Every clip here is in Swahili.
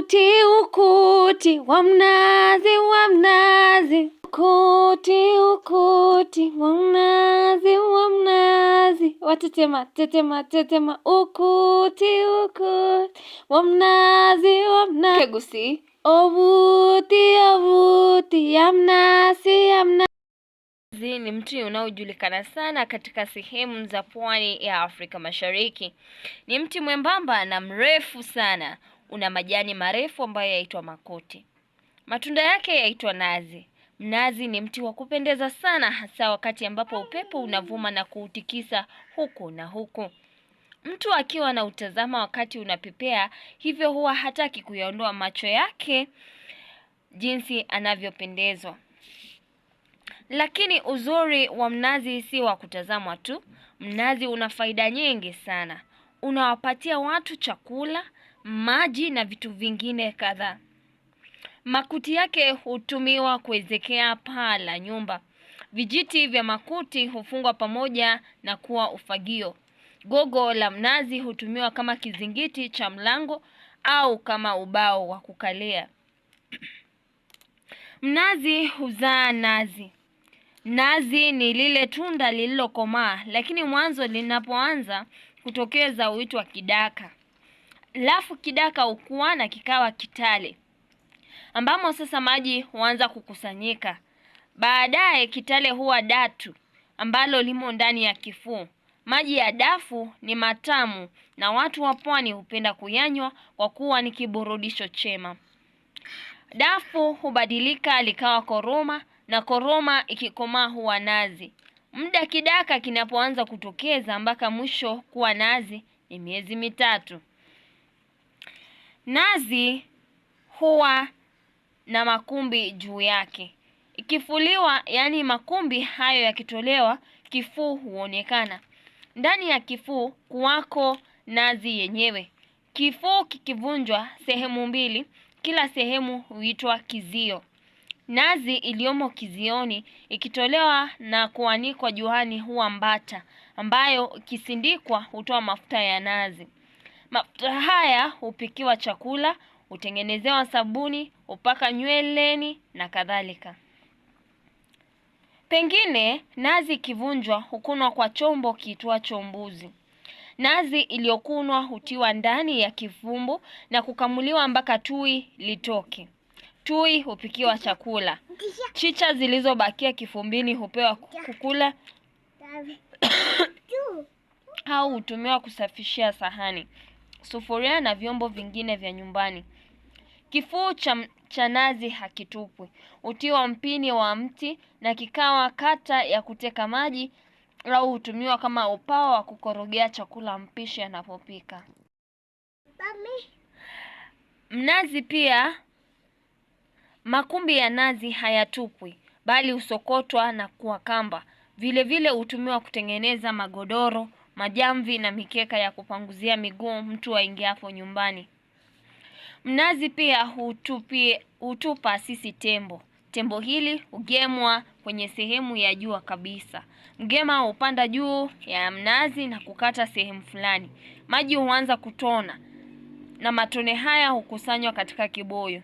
Ukuti wa mnazi wa mnazi, ukuti wa mnazi wa mnazi, watetema tetema tetema, ukuti wa mnazi wa mnazi. Kegusi ovuti ya mnazi ya mnazi. Ni mti unaojulikana sana katika sehemu za pwani ya Afrika Mashariki. Ni mti mwembamba na mrefu sana. Una majani marefu ambayo yaitwa makoti. Matunda yake yaitwa nazi. Mnazi ni mti wa kupendeza sana, hasa wakati ambapo upepo unavuma na kuutikisa huku na huku. Mtu akiwa na utazama wakati unapepea, hivyo huwa hataki kuyaondoa macho yake jinsi anavyopendezwa. Lakini uzuri wa mnazi si wa kutazamwa tu. Mnazi una faida nyingi sana. Unawapatia watu chakula, maji na vitu vingine kadhaa. Makuti yake hutumiwa kuezekea paa la nyumba. Vijiti vya makuti hufungwa pamoja na kuwa ufagio. Gogo la mnazi hutumiwa kama kizingiti cha mlango au kama ubao wa kukalia. Mnazi huzaa nazi. Nazi ni lile tunda lililokomaa, lakini mwanzo linapoanza kutokeza huitwa kidaka. Alafu kidaka hukua na kikawa kitale, ambamo sasa maji huanza kukusanyika. Baadaye kitale huwa datu, ambalo limo ndani ya kifuu. Maji ya dafu ni matamu na watu wa pwani hupenda kuyanywa kwa kuwa ni kiburudisho chema. Dafu hubadilika likawa koroma, na koroma ikikomaa huwa nazi. Muda kidaka kinapoanza kutokeza mpaka mwisho kuwa nazi ni miezi mitatu. Nazi huwa na makumbi juu yake. Ikifuliwa, yani makumbi hayo yakitolewa, kifuu huonekana. Ndani ya kifuu kuwako nazi yenyewe. Kifuu kikivunjwa sehemu mbili, kila sehemu huitwa kizio. Nazi iliyomo kizioni ikitolewa na kuanikwa juani huwa mbata, ambayo ikisindikwa hutoa mafuta ya nazi. Mafuta haya hupikiwa chakula, hutengenezewa sabuni, hupaka nyweleni na kadhalika. Pengine nazi ikivunjwa hukunwa kwa chombo kiitwacho mbuzi. Nazi iliyokunwa hutiwa ndani ya kifumbu na kukamuliwa mpaka tui litoke. Tui hupikiwa chakula. Chicha zilizobakia kifumbini hupewa kukula au hutumiwa kusafishia sahani, sufuria na vyombo vingine vya nyumbani. Kifuu cha nazi hakitupwi. Hutiwa mpini wa mti na kikawa kata ya kuteka maji, au hutumiwa kama upao wa kukorogea chakula mpishi anapopika. Mnazi pia, makumbi ya nazi hayatupwi, bali husokotwa na kuwa kamba. Vile vile hutumiwa kutengeneza magodoro, majamvi na mikeka ya kupanguzia miguu mtu aingiapo nyumbani. Mnazi pia hutupa sisi tembo. Tembo hili hugemwa kwenye sehemu ya juu kabisa. Mgema hupanda juu ya mnazi na kukata sehemu fulani. Maji huanza kutona na matone haya hukusanywa katika kibuyu.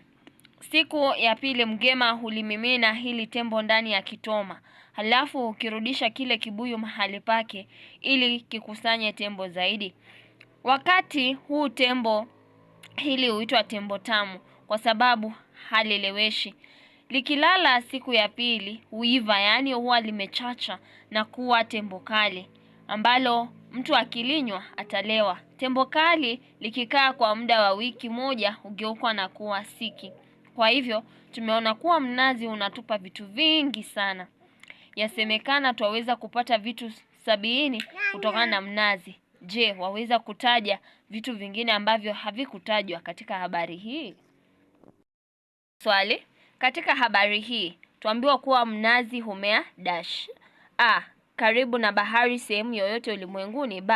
Siku ya pili mgema hulimimina hili tembo ndani ya kitoma. Halafu ukirudisha kile kibuyu mahali pake ili kikusanye tembo zaidi. Wakati huu tembo hili huitwa tembo tamu kwa sababu halileweshi. Likilala siku ya pili huiva, yani huwa limechacha na kuwa tembo kali, ambalo mtu akilinywa atalewa. Tembo kali likikaa kwa muda wa wiki moja hugeuka na kuwa siki. Kwa hivyo tumeona kuwa mnazi unatupa vitu vingi sana. Yasemekana twaweza kupata vitu 70 kutokana na mnazi. Je, waweza kutaja vitu vingine ambavyo havikutajwa katika habari hii? Swali, katika habari hii tuambiwa kuwa mnazi humea dash. A, karibu na bahari sehemu yoyote ulimwenguni. B,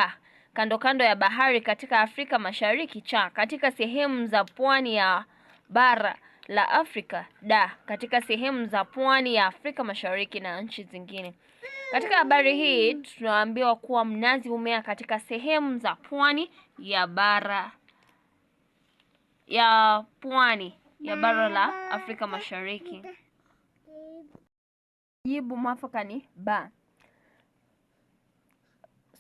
kando kando ya bahari katika Afrika Mashariki. Cha, katika sehemu za pwani ya bara la Afrika. D, katika sehemu za pwani ya Afrika Mashariki na nchi zingine. Katika habari hii tunaambiwa kuwa mnazi humea katika sehemu za pwani ya bara ya pwani ya bara la Afrika Mashariki. Jibu mwafaka ni ba.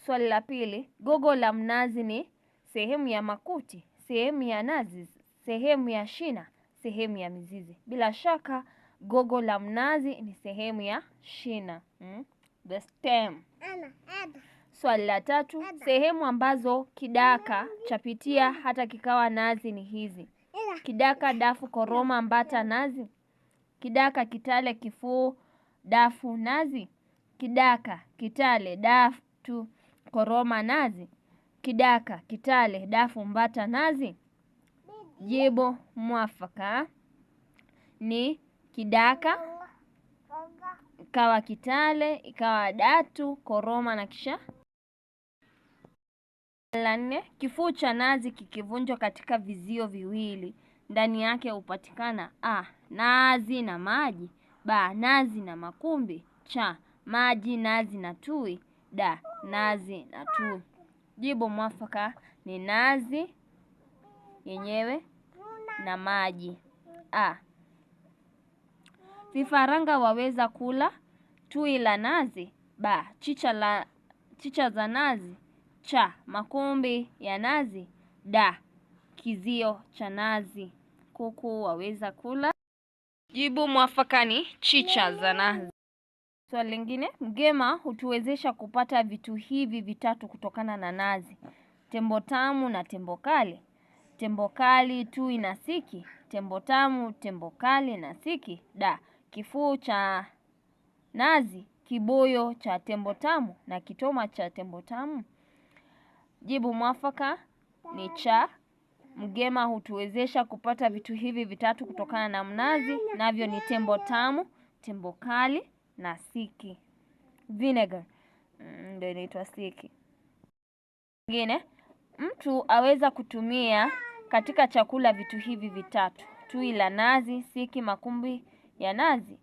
Swali la pili, gogo la mnazi ni sehemu ya makuti, sehemu ya nazi, sehemu ya shina, sehemu ya mizizi. Bila shaka gogo la mnazi ni sehemu ya shina, the stem. Swali la tatu, sehemu ambazo kidaka chapitia hata kikawa nazi ni hizi: kidaka, dafu, koroma, mbata, nazi. Kidaka, kitale, kifuu, dafu, nazi. Kidaka, kitale, dafu, koroma, nazi. Kidaka, kitale, dafu, mbata, nazi. Jibu mwafaka ni kidaka, ikawa kitale, ikawa datu, koroma na kisha. La nne, kifuu cha nazi kikivunjwa katika vizio viwili, ndani yake hupatikana a, nazi na maji; ba, nazi na makumbi; cha, maji, nazi na tui; da, nazi na tui. Jibu mwafaka ni nazi yenyewe na maji. A, vifaranga waweza kula tui la nazi; ba, chicha za nazi; cha, makumbi ya nazi; da, kizio cha nazi. Kuku waweza kula. Jibu mwafaka ni chicha za nazi. Swali lingine, mgema hutuwezesha kupata vitu hivi vitatu kutokana na nazi: tembo tamu na tembo kali; tembo kali, tui na siki; tembo tamu, tembo kali na siki; da, kifuu cha nazi, kiboyo cha tembo tamu na kitoma cha tembo tamu. Jibu mwafaka ni cha, mgema hutuwezesha kupata vitu hivi vitatu kutokana na mnazi, navyo ni tembo tamu, tembo kali na siki. Vinegar ndio inaitwa siki. Nyingine, mtu aweza kutumia katika chakula vitu hivi vitatu: tui la nazi, siki, makumbi ya nazi;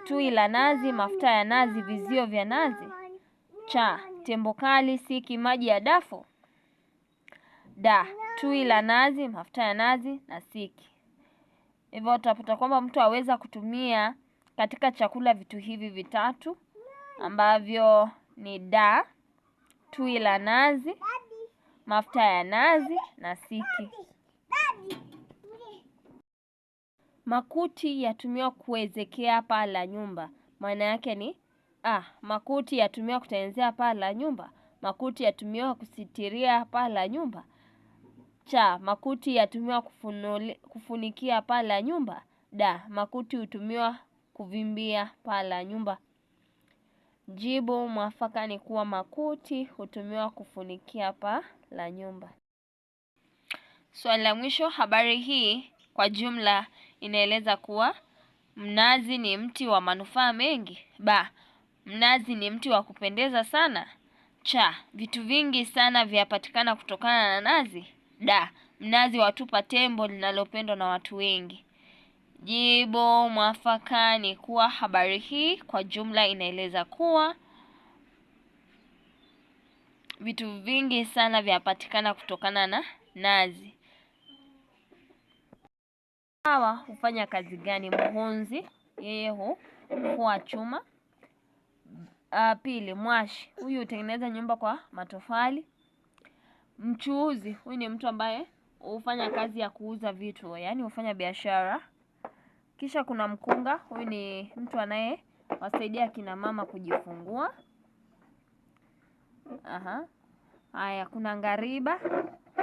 tui la nazi, mafuta ya nazi, vizio vya nazi; cha, tembo kali, siki, maji ya dafu; da, tui la nazi, mafuta ya nazi na siki. Hivyo utapata kwamba mtu aweza kutumia katika chakula vitu hivi vitatu ambavyo ni da, tui la nazi, mafuta ya nazi na siki. Makuti yatumiwa kuezekea paa la nyumba. Maana yake ni a, makuti yatumiwa kutengenezea paa la nyumba; makuti yatumiwa kusitiria paa la nyumba; cha, makuti yatumiwa kufunikia paa la nyumba; da, makuti hutumiwa kuvimbia paa la nyumba. Jibu mwafaka ni kuwa makuti hutumiwa kufunikia paa la nyumba. Swali la mwisho, habari hii kwa jumla inaeleza kuwa mnazi ni mti wa manufaa mengi; ba, mnazi ni mti wa kupendeza sana; cha, vitu vingi sana vyapatikana kutokana na nazi; da, mnazi watupa tembo linalopendwa na watu wengi. Jibu mwafaka ni kuwa habari hii kwa jumla inaeleza kuwa vitu vingi sana vyapatikana kutokana na nazi. Hawa hufanya kazi gani? Muhunzi, yeye hufua chuma. Pili, mwashi, huyu hutengeneza nyumba kwa matofali. Mchuuzi, huyu ni mtu ambaye hufanya kazi ya kuuza vitu, yaani hufanya biashara. Kisha kuna mkunga, huyu ni mtu anayewasaidia akina mama kujifungua. Haya, kuna ngariba,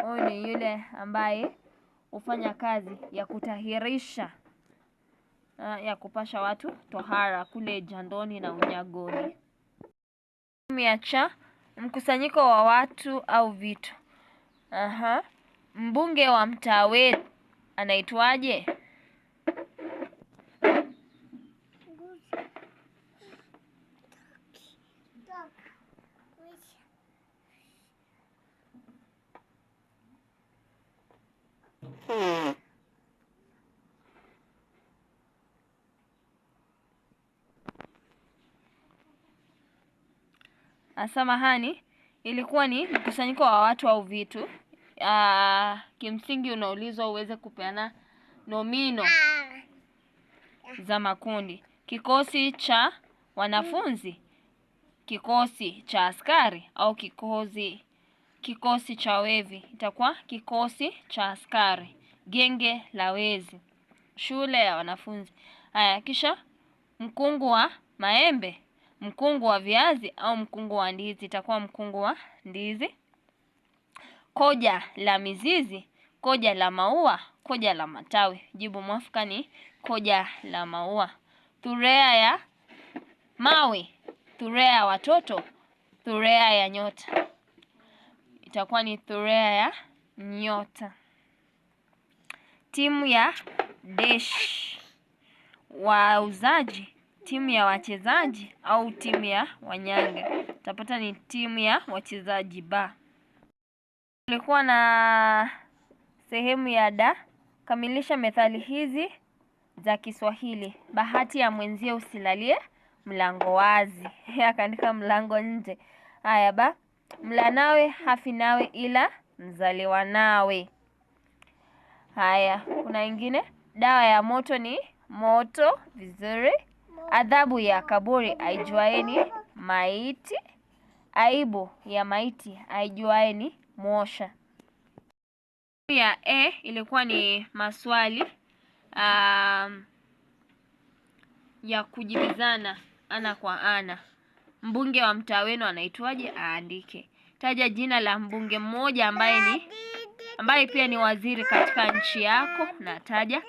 huyu ni yule ambaye hufanya kazi ya kutahirisha, ya kupasha watu tohara kule jandoni na unyagoni. Cha, mkusanyiko wa watu au vitu. Mbunge wa mtaa wetu anaitwaje? Samahani, ilikuwa ni mkusanyiko wa watu au vitu. kimsingi unaulizwa uweze kupeana nomino za makundi. Kikosi cha wanafunzi, kikosi cha askari, au kikosi cha wevi. Itakuwa kikosi cha askari. Genge la wezi, shule ya wanafunzi. Haya, kisha mkungu wa maembe, mkungu wa viazi, au mkungu wa ndizi. Itakuwa mkungu wa ndizi. Koja la mizizi, koja la maua, koja la matawi. Jibu mwafaka ni koja la maua. Thurea ya mawe, thurea ya watoto, thurea ya nyota. Itakuwa ni thurea ya nyota. Timu ya dash, wauzaji, timu ya wachezaji, au timu ya wanyanga. Utapata ni timu ya wachezaji ba. Kulikuwa na sehemu ya da. Kamilisha methali hizi za Kiswahili. Bahati ya mwenzie usilalie mlango wazi. Akaandika mlango nje. Haya, ba. Mla nawe hafi nawe ila mzaliwa nawe. Haya, kuna ingine. Dawa ya moto ni moto. Vizuri. Adhabu ya kaburi aijuaeni maiti. Aibu ya maiti aijuaeni mwosha. Ya ilikuwa ni maswali ya kujibizana ana kwa ana. Mbunge wa mtaa wenu anaitwaje? Aandike. Taja jina la mbunge mmoja ambaye pia ni waziri katika nchi yako, na taja.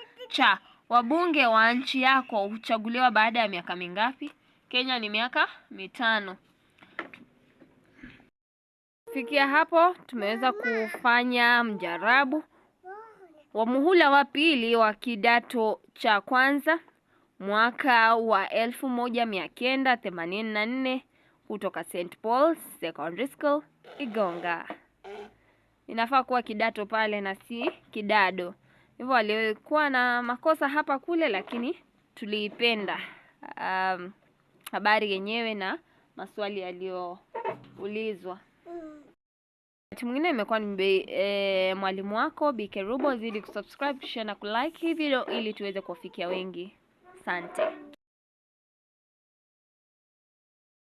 Wabunge wa nchi yako huchaguliwa baada ya miaka mingapi? Kenya ni miaka 5. Fikia hapo tumeweza kufanya mjarabu wa muhula wa pili wa kidato cha kwanza mwaka wa 1984 kutoka St. Paul's Secondary School Igonga. Inafaa kuwa kidato pale na si kidado. Hivyo walikuwa na makosa hapa kule, lakini tuliipenda habari yenyewe na maswali yaliyoulizwa. Wakati mwingine imekuwa ni mwalimu wako BK Rubo. Zidi kusubscribe, share na kulike hii video ili tuweze kuwafikia wengi. Asante.